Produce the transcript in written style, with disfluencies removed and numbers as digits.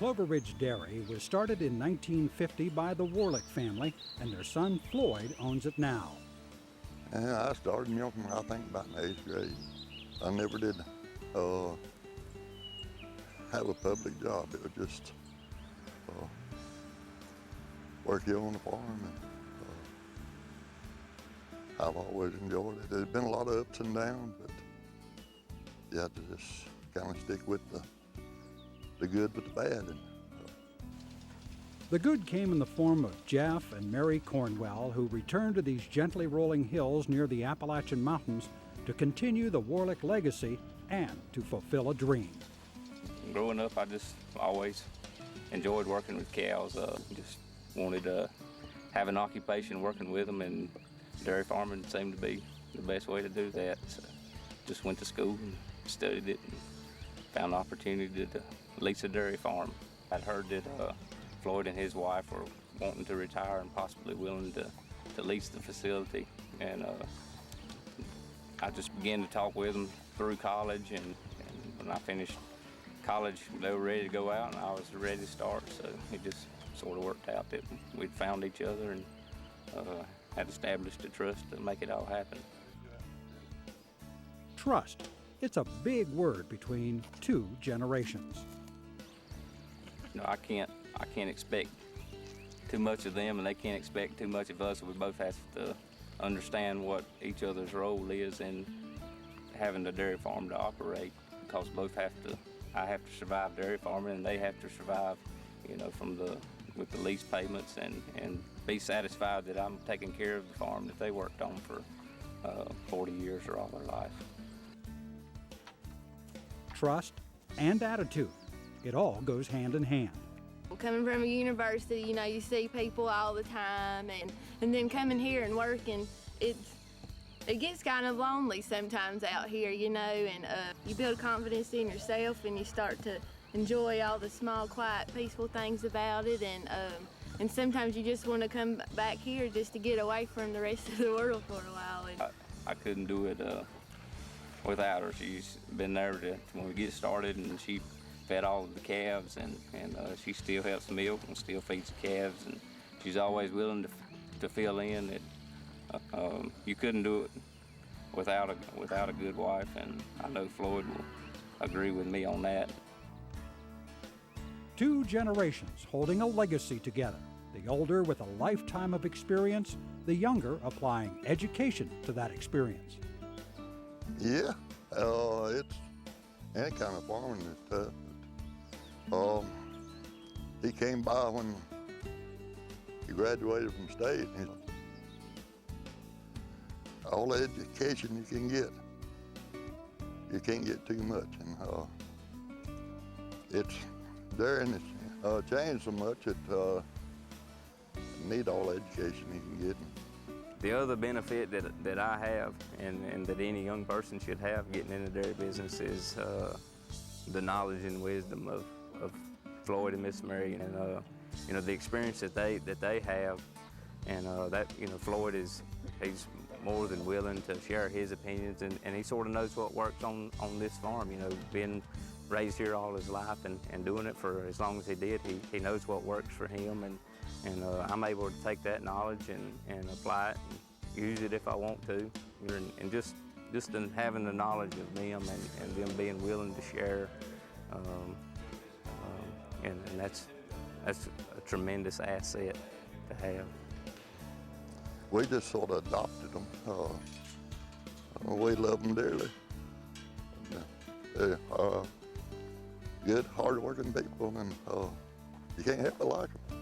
Clover Ridge Dairy was started in 1950 by the Warlick family, and their son Floyd owns it now. And I started milking, I think, about in 8th grade. I never did have a public job. It was just work here on the farm, and I've always enjoyed it. There's been a lot of ups and downs, but you have to just kind of stick with the good with the bad. The good came in the form of Jeff and Mary Cornwell, who returned to these gently rolling hills near the Appalachian Mountains to continue the Warlick legacy and to fulfill a dream. Growing up, I just always enjoyed working with cows. Just wanted to have an occupation working with them, and dairy farming seemed to be the best way to do that. So just went to school and studied it and found an opportunity to lease a dairy farm. I'd heard that Floyd and his wife were wanting to retire and possibly willing to lease the facility. And I just began to talk with them through college, and when I finished college, they were ready to go out and I was ready to start. So it just sort of worked out that we'd found each other and had established a trust to make it all happen. Trust. It's a big word between two generations. You know, I can't expect too much of them, and they can't expect too much of us. We both have to understand what each other's role is in having the dairy farm to operate, because I have to survive dairy farming, and they have to survive, you know, with the lease payments, and be satisfied that I'm taking care of the farm that they worked on for 40 years or all their life. Trust and attitude. It all goes hand in hand. Coming from a university, you know, you see people all the time, and then coming here and working, it gets kind of lonely sometimes out here, you know, and you build confidence in yourself, and you start to enjoy all the small, quiet, peaceful things about it, and sometimes you just want to come back here just to get away from the rest of the world for a while. I couldn't do it without her. She's been there when we get started, and she fed all of the calves, and she still helps milk and still feeds the calves, and she's always willing to fill in. You couldn't do it without a good wife, and I know Floyd will agree with me on that. Two generations holding a legacy together, the older with a lifetime of experience, the younger applying education to that experience. Yeah, it's any kind of farming is tough. He came by when he graduated from state. All the education you can get, you can't get too much, and it's there, and it's changed so much that you need all the education you can get. The other benefit that I have, and that any young person should have getting into dairy business, is the knowledge and wisdom of Floyd and Miss Mary, and you know, the experience that they have, and that, you know, Floyd he's more than willing to share his opinions, and he sort of knows what works on this farm. You know, being raised here all his life and doing it for as long as he did, he knows what works for him, and I'm able to take that knowledge and apply it and use it if I want to, and just in having the knowledge of them and them being willing to share, and that's a tremendous asset to have. We just sort of adopted them. We love them dearly. They're good, hard-working people, and you can't help but like them.